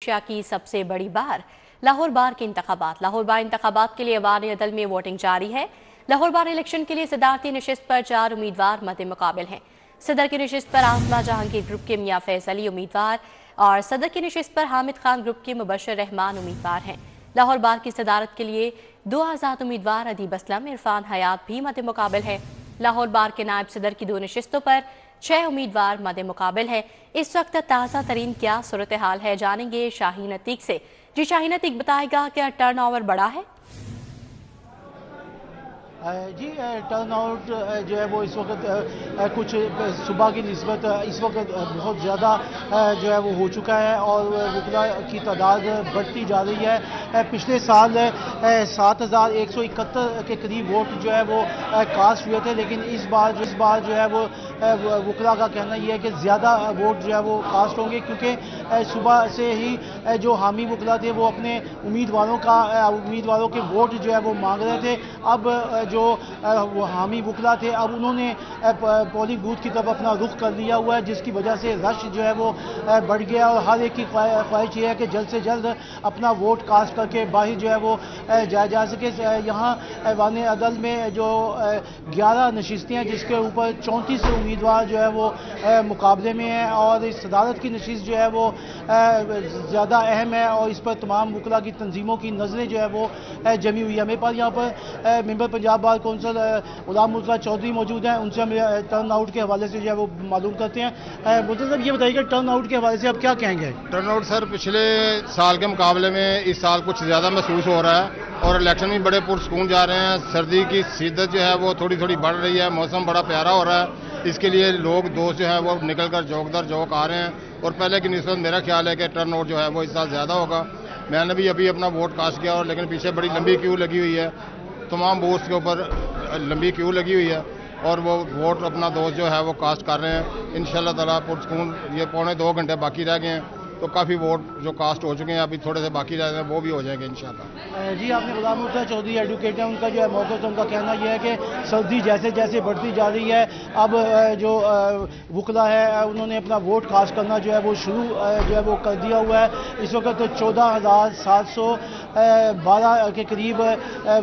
Asia की सबसे बड़ी बार लाहौर बार के इंतखाबात। लाहौर बार इंतखाबात के लिए अवान अदल में वोटिंग जारी है। लाहौर बार इलेक्शन के लिए सदारती नशिस्त पर 4 उम्मीदवार मद्दे मुकाबिल हैं। सदर की नशिस्त पर आसमा जहांगीर ग्रुप के मियां फैज अली उम्मीदवार और सदर की नशिस्त पर हामिद खान ग्रुप के मुबशर रहमान उम्मीदवार हैं। लाहौर बार की सदारत के लिए 2 आज़ाद उम्मीदवार अदीब असलम, इरफान हयात भी मद्दे मुकाबिल है। लाहौर बार के नायब सदर की 2 नशिस्तों पर 6 उम्मीदवार मद्दे मुकाबिल है। इस वक्त ताज़ा तरीन क्या सूरत हाल है, जानेंगे शाहीन अतीक से। जी शाहीन अतीक, बताएगा क्या टर्न ओवर बढ़ा है? जी, टर्न आउट जो है वो इस वक्त कुछ सुबह की निस्बत इस वक्त बहुत ज़्यादा जो है वो हो चुका है और वकला की तादाद बढ़ती जा रही है। पिछले साल 7171 के करीब वोट जो है वो कास्ट हुए थे, लेकिन इस बार जो है वो वकला का कहना यह है कि ज़्यादा वोट जो है वो कास्ट होंगे, क्योंकि सुबह से ही जो हामी वकला थे वो अपने उम्मीदवारों के वोट जो है वो मांग रहे थे। अब जो वो हामी वकला थे, अब उन्होंने पोलिंग बूथ की तरफ अपना रुख कर लिया हुआ है, जिसकी वजह से रश जो है वो बढ़ गया और हर एक की ख्वाहिश ये है कि जल्द से जल्द अपना वोट कास्ट करके बाहर जो है वो जाया जा सके। यहाँ ऐवान अदल में जो 11 नशिस्तें हैं, जिसके ऊपर 34 उम्मीदवार जो है वो मुकाबले में हैं और इस सदारत की नशिस्त जो है वो ज़्यादा अहम है और इस पर तमाम वकला की तंजीमों की नज़रें जो है वो जमी हुई है। मेरे पास यहाँ पर मेंबर पंजाब बार कौंसिल गुलाम मुर्तज़ा चौधरी मौजूद हैं, उनसे हम टर्न आउट के हवाले से जो है वो मालूम करते हैं। मुर्तज़ा साहब, ये बताइए टर्न आउट के हवाले से आप क्या कहेंगे? टर्न आउट सर पिछले साल के मुकाबले में इस साल कुछ ज़्यादा महसूस हो रहा है और इलेक्शन भी बड़े पुरसकून जा रहे हैं। सर्दी की शिद्दत जो है वो थोड़ी थोड़ी बढ़ रही है, मौसम बड़ा प्यारा हो रहा है। इसके लिए लोग दोस्त जो है वो निकल कर चौक दर चौक आ रहे हैं और पहले की निस्बत मेरा ख्याल है कि टर्न आउट जो है वो इस साल ज़्यादा होगा। मैंने भी अभी अपना वोट कास्ट किया और लेकिन पीछे बड़ी लंबी क्यू लगी हुई है, तमाम बूथ्स के ऊपर लंबी क्यू लगी हुई है और वो वोट अपना दोस्त जो है वो कास्ट कर रहे हैं। इंशाल्लाह ताला पुरसकून ये 2.25 घंटे बाकी रह गए हैं, तो काफ़ी वोट जो कास्ट हो चुके हैं, अभी थोड़े से बाकी रह गए हैं, वो भी हो जाएंगे इंशाल्लाह। जी, आपने गुलाम मुर्तज़ा चौधरी एडवोकेट है, उनका जो है मौक़िफ़ उनका कहना यह है कि सर्दी जैसे जैसे बढ़ती जा रही है, अब जो वकला है उन्होंने अपना वोट कास्ट करना जो है वो शुरू जो है वो कर दिया हुआ है। इस वक्त 14,712 के करीब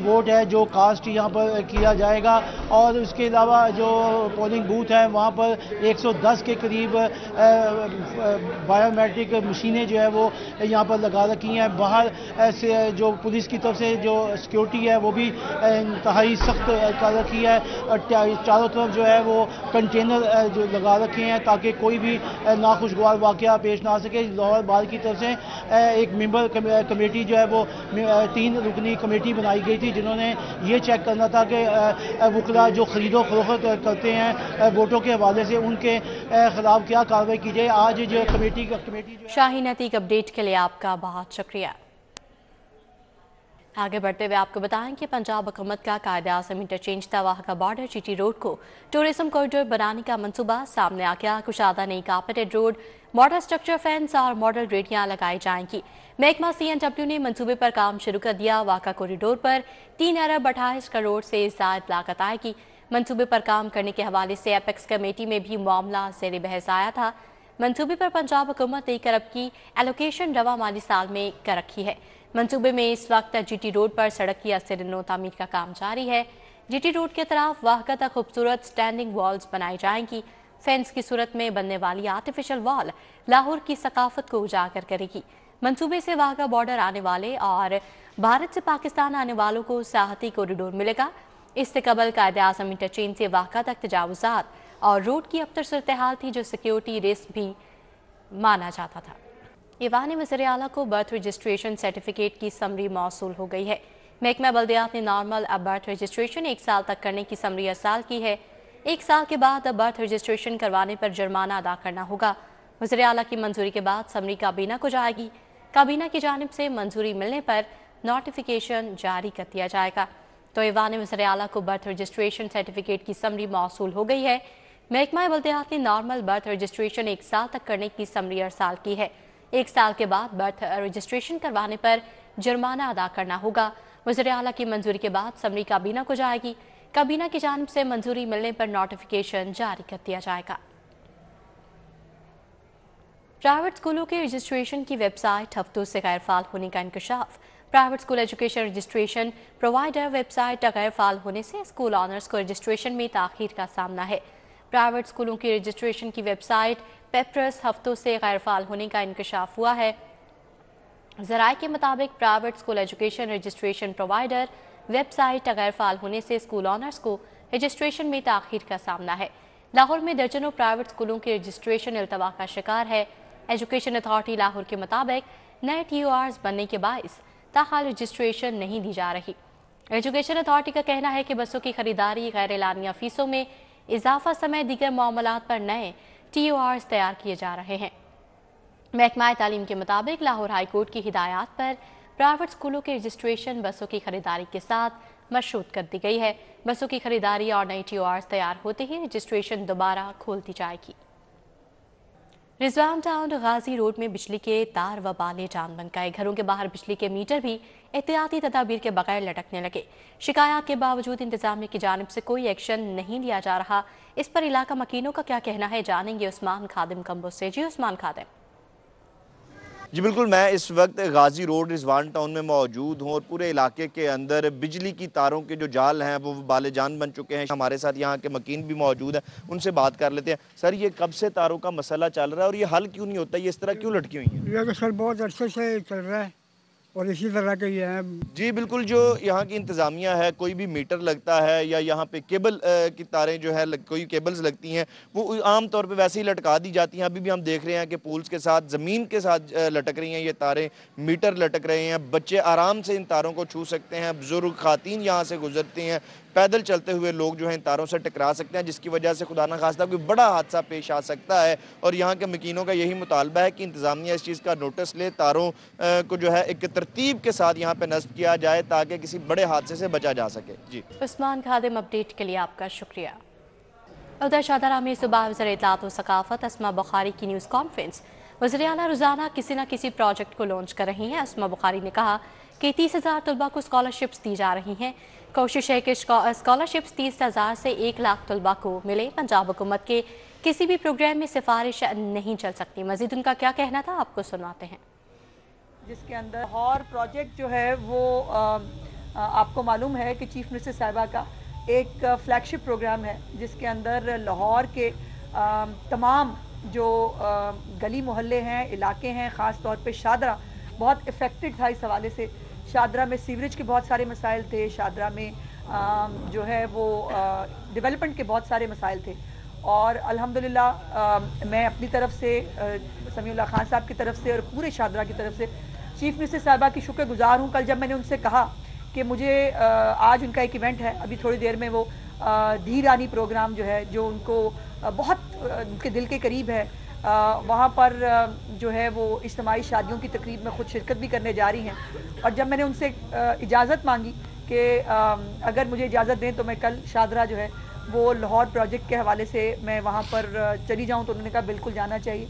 वोट है जो कास्ट यहाँ पर किया जाएगा और उसके अलावा जो पोलिंग बूथ है वहाँ पर 110 के करीब बायोमेट्रिक मशीनें जो है वो यहाँ पर लगा रखी हैं। बाहर से जो पुलिस की तरफ से जो सिक्योरिटी है वो भी इंतहाई सख्त कर रखी है और चारों तरफ जो है वो कंटेनर जो लगा रखे हैं ताकि कोई भी नाखुशगवार वाक़या पेश ना आ सके। लाहौर बार की तरफ से एक मेंबर कमेटी जो है वो 3 रुकनी कमेटी बनाई गई थी, जिन्होंने ये चेक करना था कि वकला जो खरीदो फरोख्त करते हैं वोटों के हवाले से उनके खिलाफ क्या कार्रवाई की जाए। आज जो कमेटी शाहीन अतीक, अपडेट के लिए आपका बहुत शुक्रिया। आगे बढ़ते हुए आपको बताएं कि पंजाब हुकूमत का कायद-ए-आज़म इंटरचेंज तवाह का बॉर्डर जीटी रोड को टूरिज्म कॉरिडोर बनाने का मंसूबा सामने आ गया। कुशादा नई carpeted road, model structure fence और मॉडल रेडियां लगाई जाएंगी। महकमा CNW ने मंसूबे पर काम शुरू कर दिया। वाक़ा कॉरिडोर पर 3 अरब 28 करोड़ से ज़ायद लागत आएगी। मंसूबे पर काम करने के हवाले से एपेक्स कमेटी में भी मामला ज़ेर बहस आया था। मंसूबे पर पंजाब हुकूमत 1 अरब की एलोकेशन रवा माली साल में कर रखी है। मंसूबे में इस वक्त जीटी रोड पर सड़क की असर तामीर का काम जारी है। जीटी रोड के तरफ वाहका तक खूबसूरत स्टैंडिंग वॉल्स बनाई जाएंगी। फेंस की सूरत में बनने वाली आर्टिफिशियल वॉल लाहौर की सकाफत को उजागर करेगी। मंसूबे से वाहका बॉर्डर आने वाले और भारत से पाकिस्तान आने वालों को सियाहती कॉरिडोर मिलेगा। इससे कबल कायद-ए-आज़म इंटरचेंज से वाहका तक तजावुज़ात और रोड की अबतर सूरत हाल थी, जो सिक्योरिटी रिस्क भी माना जाता था। ईवान वज़ीर आला को बर्थ रजिस्ट्रेशन सर्टिफिकेट की समरी मौसूल हो गई है। महकमा बल्दियात ने नॉर्मल अब बर्थ रजिस्ट्रेशन 1 साल तक करने की समरी अरसाल की है। 1 साल के बाद अब बर्थ रजिस्ट्रेशन करवाने पर जुर्माना अदा करना होगा। वज़ीर आला की मंजूरी के बाद समरी काबीना को जाएगी। काबीना की जानिब से मंजूरी मिलने पर नोटिफिकेशन जारी कर दिया जाएगा। तो ईवान वज़ीर आला को बर्थ रजिस्ट्रेशन सर्टिफिकेट की समरी मौसूल हो गई है। महकमा बल्दियात ने नॉर्मल बर्थ रजिस्ट्रेशन 1 साल तक करने की समरी अरसाल की है। 1 साल के बाद बर्थ रजिस्ट्रेशन करवाने पर जुर्माना अदा करना होगा। वज़ीर आला की मंजूरी के बाद समरी काबीना को जाएगी। काबीना की जानिब से मंजूरी मिलने पर नोटिफिकेशन जारी कर दिया जाएगा। प्राइवेट स्कूलों के रजिस्ट्रेशन की वेबसाइट हफ्तों से गैर फाल होने का इंकशाफ। Private school education registration provider website गैर फाल होने से स्कूल ऑनर्स को रजिस्ट्रेशन में ताखीर का सामना है। प्राइवेट स्कूलों की रजिस्ट्रेशन की वेबसाइट पेपरस हफ्तों से गैर फाल होने का इंकशाफ हुआ है। ज़राए के मुताबिक private school education registration provider website गैर फाल होने से स्कूल ऑनर्स को रजिस्ट्रेशन में ताखीर का सामना है। लाहौर में दर्जनों प्राइवेट स्कूलों की रजिस्ट्रेशन इल्तवा का शिकार है। एजुकेशन अथॉरिटी लाहौर के मुताबिक नए TORs बनने के बाइस ताहाल रजिस्ट्रेशन नहीं दी जा रही। एजुकेशन अथॉरिटी का कहना है कि बसों की खरीदारी, गैर एलानिया फीसों में इजाफा समय दीगर मामलात पर नए TORs तैयार किए जा रहे हैं। महकमा तालीम के मुताबिक लाहौर हाई कोर्ट की हिदायत पर प्राइवेट स्कूलों के रजिस्ट्रेशन बसों की खरीदारी के साथ मशरूत कर दी गई है। बसों की खरीदारी और नई TORs तैयार होते ही रजिस्ट्रेशन दोबारा खोल दी जाएगी। रिजवान टाउन गाजी रोड में बिजली के तार व बाले जान बन गए। घरों के बाहर बिजली के मीटर भी एहतियाती तदाबीर के बगैर लटकने लगे। शिकायत के बावजूद इंतजामिया की जानिब से कोई एक्शन नहीं लिया जा रहा। इस पर इलाका मकीनों का क्या कहना है, जानेंगे उस्मान खादिम कम्बो से। जी उस्मान खादिम। जी बिल्कुल, मैं इस वक्त गाजी रोड रिजवान टाउन में मौजूद हूँ और पूरे इलाके के अंदर बिजली की तारों के जो जाल हैं वो बाले जान बन चुके हैं। हमारे साथ यहाँ के मकीन भी मौजूद हैं, उनसे बात कर लेते हैं। सर, ये कब से तारों का मसला चल रहा है और ये हल क्यों नहीं होता, ये इस तरह क्यों लटकी हुई हैं? ये तो सर बहुत अरसे से चल रहा है और इसी तरह के ये हैं। जी बिल्कुल, जो यहाँ की इंतज़ामिया है, कोई भी मीटर लगता है या यहाँ पे केबल की तारें जो है कोई केबल्स लगती हैं वो आम तौर पे वैसे ही लटका दी जाती हैं। अभी भी हम देख रहे हैं कि पोल्स के साथ ज़मीन के साथ लटक रही हैं ये तारें, मीटर लटक रहे हैं। बच्चे आराम से इन तारों को छू सकते हैं, बुजुर्ग खातीन यहाँ से गुजरती हैं, पैदल चलते हुए लोग जो हैं इन तारों से टकरा सकते हैं, जिसकी वजह से खुदा न खास्ता कोई बड़ा हादसा पेश आ सकता है। और यहाँ के मकीनों का यही मुतालबा है कि इंतज़ामिया इस चीज़ का नोटिस ले, तारों को जो है एक तरतीब के साथ यहाँ पे नस्ब किया जाए ताकि किसी बड़े हादसे से बचा जा सके। जी उस्मान खादिम, अपडेट के लिए आपका शुक्रिया। उधर शाहदरा में सुबह वज़ीर इत्तलात व सकाफत अस्मा बुखारी की न्यूज़ कॉन्फ्रेंस। वज़ीर आला रोज़ाना किसी न किसी प्रोजेक्ट को लॉन्च कर रही हैं। अस्मा बुखारी ने कहा कि 30,000 तलबा को स्कॉलरशिप्स दी जा रही हैं। कोशिश है कि स्कॉलरशिप्स 30,000 से 1 लाख तलबा को मिले। पंजाब हुकूमत के किसी भी प्रोग्राम में सिफारिश नहीं चल सकती। मज़ीद उनका क्या कहना था, आपको सुनाते हैं। जिसके अंदर लाहौर प्रोजेक्ट जो है वो आपको मालूम है कि चीफ मिनिस्टर साहिबा का एक फ्लैगशिप प्रोग्राम है, जिसके अंदर लाहौर के तमाम जो गली मोहल्ले हैं, इलाके हैं, ख़ास तौर पे शादरा बहुत इफ़ेक्टेड था। इस हवाले से शादरा में सीवरेज के बहुत सारे मसाइल थे, शादरा में जो है वो डेवलपमेंट के बहुत सारे मसाइल थे। और अल्हम्दुलिल्लाह मैं अपनी तरफ से समीउल्लाह खान साहब की तरफ से और पूरे शादरा की तरफ से चीफ मिनिस्टर साहिबा की शुक्रगुजार हूँ। कल जब मैंने उनसे कहा कि मुझे आज उनका एक इवेंट है, अभी थोड़ी देर में वो धी रानी प्रोग्राम जो है, जो उनको बहुत उनके दिल के करीब है, वहाँ पर जो है वो इज्तिमाई शादियों की तकरीब में ख़ुद शिरकत भी करने जा रही हैं। और जब मैंने उनसे इजाज़त मांगी कि अगर मुझे इजाज़त दें तो मैं कल शादरा जो है वो लाहौर प्रोजेक्ट के हवाले से मैं वहाँ पर चली जाऊँ, तो उन्होंने कहा बिल्कुल जाना चाहिए।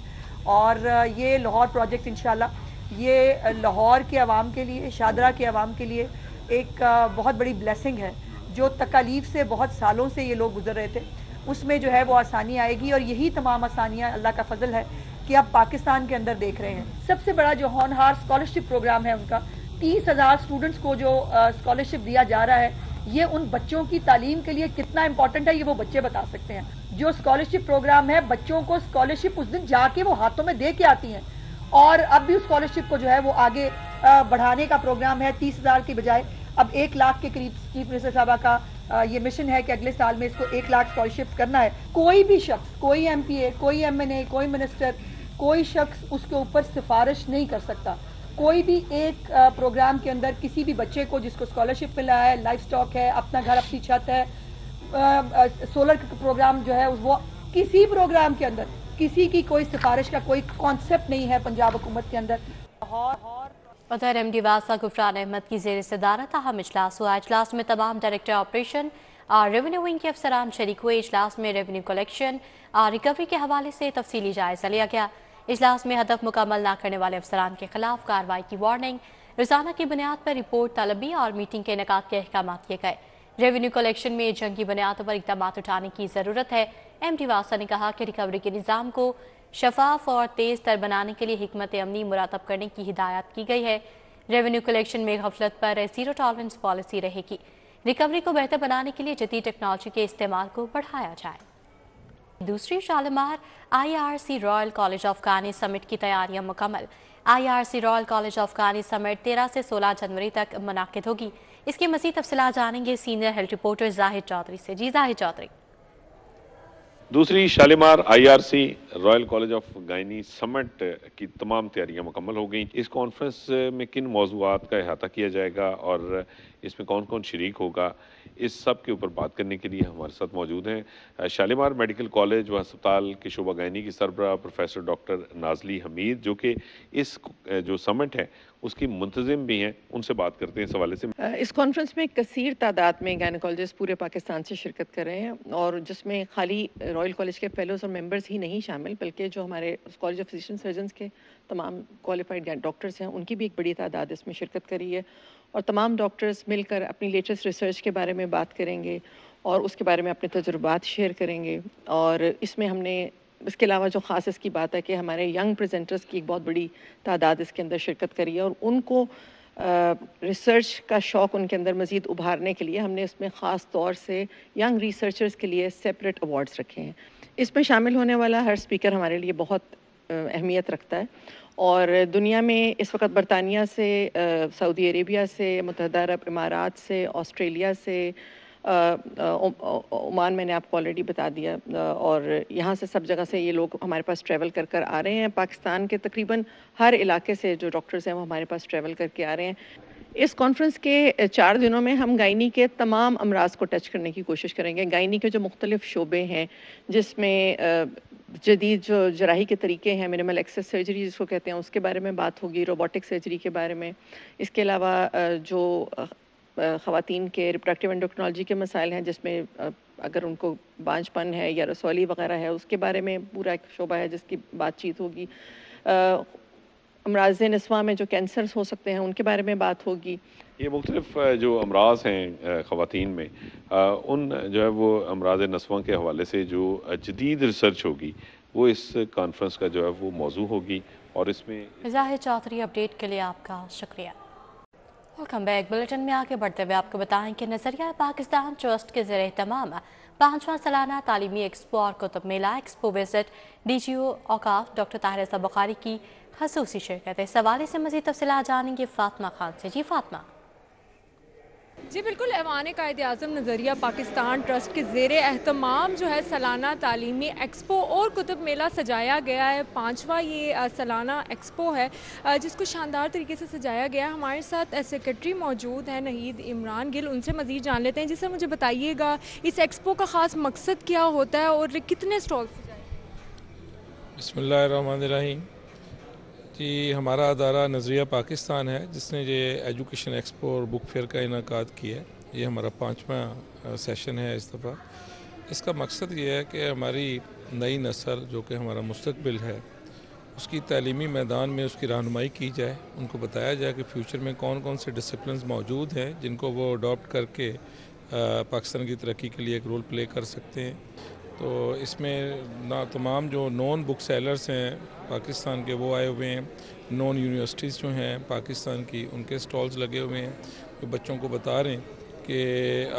और ये लाहौर प्रोजेक्ट इंशाल्लाह ये लाहौर के अवाम के लिए, शादरा के अवाम के लिए एक बहुत बड़ी ब्लेसिंग है। जो तकालीफ से बहुत सालों से ये लोग गुजर रहे थे, उसमें जो है वो आसानी आएगी। और यही तमाम आसानियाँ अल्लाह का फजल है कि आप पाकिस्तान के अंदर देख रहे हैं। सबसे बड़ा जो होनहार स्कॉलरशिप प्रोग्राम है उनका, 30,000 स्टूडेंट्स को जो स्कॉलरशिप दिया जा रहा है, ये उन बच्चों की तालीम के लिए कितना इंपॉर्टेंट है ये वो बच्चे बता सकते हैं। जो स्कॉलरशिप प्रोग्राम है, बच्चों को स्कॉलरशिप उस दिन जाके वो हाथों में दे के आती हैं। और अब भी उस स्कॉलरशिप को जो है वो आगे बढ़ाने का प्रोग्राम है। 30,000 की बजाय अब 1 लाख के करीब चीफ मिनिस्टर साहबा का ये मिशन है कि अगले साल में इसको 1 लाख स्कॉलरशिप करना है। कोई भी शख्स, कोई MPA, कोई MNA, कोई मिनिस्टर, कोई शख्स उसके ऊपर सिफारिश नहीं कर सकता। कोई भी एक प्रोग्राम के अंदर किसी भी बच्चे को जिसको स्कॉलरशिप मिला है, लाइफ स्टॉक है, अपना घर अपनी छत है, सोलर प्रोग्राम जो है, वो किसी प्रोग्राम के अंदर किसी की कोई सिफारिश का कोई कॉन्सेप्ट नहीं है पंजाब हुकूमत के अंदर। उधर MD वासा गुफरान अहमद की ज़ेर सदारत अहम इजलास हुआ। इजलास में तमाम डायरेक्टर ऑपरेशन और रेवेन्यू विंग के अफसरान शरीक हुए। इजलास में रेवेन्यू कलेक्शन और रिकवरी के हवाले से तफसीली जायजा लिया गया। इजलास में हदफ मुकम्मल न करने वाले अफसरान के खिलाफ कार्रवाई की वार्निंग, रोजाना की बुनियाद पर रिपोर्ट तलबी और मीटिंग के इनेकाद के अहकाम किए गए। रेवेन्यू कलेक्शन में जंगी बुनियादों पर इक़दाम उठाने की ज़रूरत है। MD वासा ने कहा कि रिकवरी के निज़ाम को शफाफ और तेज तर बनाने के लिए हिकमत अमली मुरातब करने की हिदायत की गई है। रेवेन्यू कलेक्शन में गफलत पर जीरो टॉलरेंस पॉलिसी रहेगी। रिकवरी को बेहतर बनाने के लिए जदीद टेक्नोलॉजी के इस्तेमाल को बढ़ाया जाए। दूसरी Shalimar IRC royal college of कानी समिट की तैयारियां मुकम्मल। IRC रॉयल कॉलेज ऑफ कानी समिट 13 से 16 जनवरी तक मुनाकिद होगी। इसकी मज़ीद तफसीलात जानेंगे senior health reporter Zahid Chaudhry से। जी जाहिद चौधरी। दूसरी Shalimar IRC royal college of gynae summit की तमाम तैयारियां मुकम्मल हो गई। इस कॉन्फ्रेंस में किन मौज़ूआत का अहाता किया जाएगा और इसमें कौन कौन शरीक होगा, इस सब के ऊपर बात करने के लिए हमारे साथ मौजूद हैं शालीमार मेडिकल कॉलेज व अस्पताल के शोबा गायनी की सरबराह प्रोफेसर डॉक्टर नाजली हमीद, जो कि इस जो समिट है उसकी मुंतज़िम भी हैं। उनसे बात करते हैं इस हवाले से। इस कॉन्फ्रेंस में कसीर तादाद में गायनेकोलॉजिस्ट पूरे पाकिस्तान से शिरकत कर रहे हैं और जिसमें खाली रॉयल कॉलेज के फेलोज़ और मेंबर्स ही नहीं शामिल, बल्कि जो हमारे कॉलेज ऑफ फिजिशियन सर्जन्स के तमाम क्वालिफाइड डॉक्टर्स हैं उनकी भी एक बड़ी तादाद इसमें शिरकत करी है। और तमाम डॉक्टर्स मिलकर अपनी लेटेस्ट रिसर्च के बारे में बात करेंगे और उसके बारे में अपने तजुर्बात शेयर करेंगे। और इसमें हमने इसके अलावा जो ख़ास इसकी बात है कि हमारे यंग प्रेजेंटर्स की एक बहुत बड़ी तादाद इसके अंदर शिरकत करी है और उनको रिसर्च का शौक़ उनके अंदर मज़ीद उभारने के लिए हमने इसमें ख़ास तौर से यंग रिसर्चर्स के लिए सेपरेट अवार्ड्स रखे हैं। इसमें शामिल होने वाला हर स्पीकर हमारे लिए बहुत अहमियत रखता है और दुनिया में इस वक्त बरतानिया से, सऊदी अरेबिया से, मुत्तहदा अरब इमारात से, ऑस्ट्रेलिया से, ओमान मैंने आपको ऑलरेडी बता दिया, और यहाँ से सब जगह से ये लोग हमारे पास ट्रैवल कर कर आ रहे हैं। पाकिस्तान के तकरीबन हर इलाके से जो डॉक्टर्स हैं वो हमारे पास ट्रैवल करके आ रहे हैं। इस कॉन्फ्रेंस के 4 दिनों में हम गायनी के तमाम अमराज को टच करने की कोशिश करेंगे। गायनी के जो मुख्तलिफ शोबे हैं जिसमें जदीद जो जराही के तरीके हैं, मिनिमल एक्सेस सर्जरी जिसको कहते हैं, उसके बारे में बात होगी, रोबोटिक सर्जरी के बारे में। इसके अलावा जो ख़वातीन के रिप्रोडक्टिव एंडोक्रिनोलॉजी के मसाइल हैं जिसमें अगर उनको बांझपन है या रसौली वगैरह है उसके बारे में पूरा एक शोबा है जिसकी बातचीत होगी। अमराज़ नस्वा में जो कैंसर्स हो सकते हैं उनके बारे में बात होगी। ये मुख्तलिफ जो अमराज हैं ख़वातीन में, उन जो है वो अमराज नस्वा के हवाले से जो जदीद रिसर्च होगी वो इस कॉन्फ्रेंस का जो है वो मौजू होगी। और इसमें जाहिद चौधरी, अपडेट के लिए आपका शुक्रिया। Welcome back. बुलेटिन में आगे बढ़ते हुए आपको बताएं कि नज़रिया पाकिस्तान ट्रस्ट के ज़रिए तमाम 5वां सालाना तालीमी एक्सपो और कुतुब मेला एक्सपो विजिट DGO औकाफ डॉक्टर ताहिर बुखारी की खसूसी शिरकत है। इस हवाले से मज़ीद तफसीलात जानेंगे फातिमा खान से। जी फातिमा। जी बिल्कुल, ऐवान कायद-ए-आज़म नज़रिया पाकिस्तान ट्रस्ट के ज़ेरे एहतमाम जो है सालाना तालीमी एक्सपो और कुतुब मेला सजाया गया है। 5वां ये सालाना एक्सपो है जिसको शानदार तरीके से सजाया गया। हमारे साथ सेक्रेटरी मौजूद हैं नहीद इमरान गिल, उनसे मज़ीद जान लेते हैं। जिससे मुझे बताइएगा इस एक्सपो का ख़ास मकसद क्या होता है और कितने स्टॉल सजाए? बिस्मिल्लाहिर्रहमानिर्रहीम। जी, हमारा अदारा नज़रिया पाकिस्तान है जिसने ये एजुकेशन एक्सपो और बुक फेयर का इनकाद किया है। ये हमारा 5वां सेशन है इस दफ़ा। इसका मकसद ये है कि हमारी नई नस्ल जो कि हमारा मुस्तकबिल है उसकी तालीमी मैदान में उसकी रहनुमाई की जाए, उनको बताया जाए कि फ़्यूचर में कौन कौन से डिसिप्लिन्स मौजूद हैं जिनको वो अडॉप्ट करके पाकिस्तान की तरक्की के लिए एक रोल प्ले कर सकते हैं। तो इसमें ना तमाम जो नॉन बुक सेलर्स हैं पाकिस्तान के वो आए हुए हैं, नॉन यूनिवर्सिटीज़ जो हैं पाकिस्तान की उनके स्टॉल्स लगे हुए हैं जो बच्चों को बता रहे हैं कि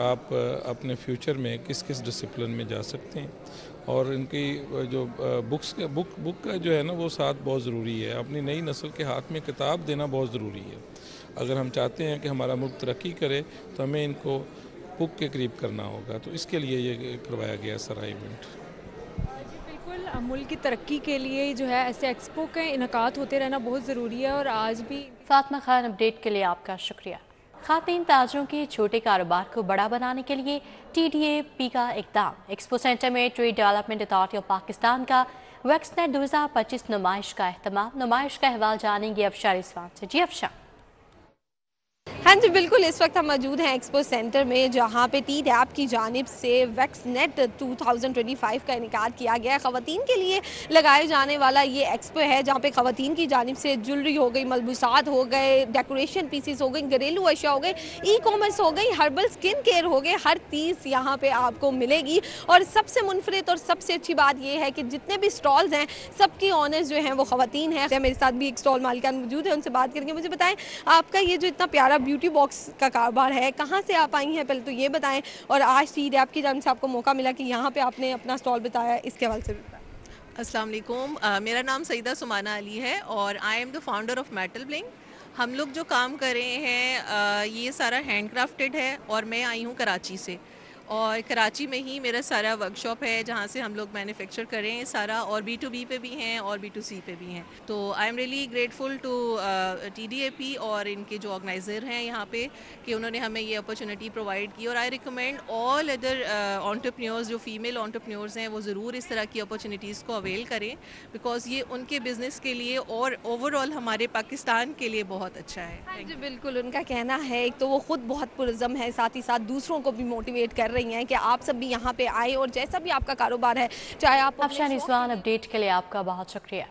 आप अपने फ्यूचर में किस किस डिसिप्लिन में जा सकते हैं। और इनकी जो बुक का जो है ना वो साथ बहुत ज़रूरी है। अपनी नई नस्ल के हाथ में किताब देना बहुत ज़रूरी है। अगर हम चाहते हैं कि हमारा मुल्क तरक्की करे तो हमें इनको बुक के करीब करना होगा, तो इसके लिए ये करवाया गया सारा इवेंट। बिल्कुल, मुल्क की तरक्की के लिए जो है ऐसे एक्सपो के इनकाद होते रहना बहुत ज़रूरी है। और आज भी फातिमा खान, अपडेट के लिए आपका शुक्रिया। खातीन ताजरों के छोटे कारोबार को बड़ा बनाने के लिए TDAP का इक़दाम। एक्सपो सेंटर में trade development authority of Pakistan का वैक्सनेट 2025 नुमाइश का अहतमाम। नुमाइश का अहवाल जानेंगे अफशा रिजवान से। जी अफशा। हाँ जी बिल्कुल, इस वक्त हम मौजूद हैं एक्सपो सेंटर में, जहाँ पे टी डैप की जानिब से वैक्सनेट 2025 का इनेकाद किया गया है। ख़वातीन के लिए लगाए जाने वाला ये एक्सपो है, जहाँ पे ख़वातीन की जानिब से ज्वेलरी हो गई, मलबूसात हो गए, डेकोरेशन पीसीस हो गई, घरेलू अशिया हो गई, ई कॉमर्स हो गई, हर्बल स्किन केयर हो गए, हर चीज़ यहाँ पे आपको मिलेगी। और सबसे मुनफरिद और सबसे अच्छी बात ये है कि जितने भी स्टॉल्स हैं सबकी ऑनर्स जो हैं वो ख़वातीन हैं। मेरे साथ भी एक स्टॉल मालिकान मौजूद है, उनसे बात करेंगे। मुझे बताएं, आपका ये जो इतना प्यारा ब्यूटी बॉक्स का कारोबार है, कहाँ से आप आई हैं, पहले तो ये बताएं, और आज टी डैप की जानिब से आपको मौका मिला कि यहाँ पे आपने अपना स्टॉल बताया, इसके हवाले से भी बताएं। अस्सलाम वालेकुम, मेरा नाम सईदा सुमाना अली है और I am the founder of metal bling. हम लोग जो काम कर रहे हैं ये सारा हैंड क्राफ्टेड है और मैं आई हूँ कराची से, और कराची में ही मेरा सारा वर्कशॉप है जहाँ से हम लोग मैन्युफैक्चर कर रहे हैं सारा, और B2B पे भी हैं और B2C पे भी हैं। तो I am really grateful to TDAP और इनके जो ऑर्गेनाइज़र हैं यहाँ पे कि उन्होंने हमें ये अपॉर्चुनिटी प्रोवाइड की। और I recommend all other entrepreneurs, जो फीमेल एंटरप्रेन्योर्स हैं, वो ज़रूर इस तरह की अपॉर्चुनिटीज़ को अवेल करें, बिकॉज ये उनके बिज़नेस के लिए और ओवरऑल हमारे पाकिस्तान के लिए बहुत अच्छा है। हाँ जी बिल्कुल, उनका कहना है एक तो वो खुद बहुत पुरज़म है, साथ ही साथ दूसरों को भी मोटिवेट कर रही हैं कि आप सब भी यहाँ पे आए और जैसा भी आपका कारोबार है, चाहे आप अफशान रिजवान, अपडेट के लिए आपका बहुत शुक्रिया।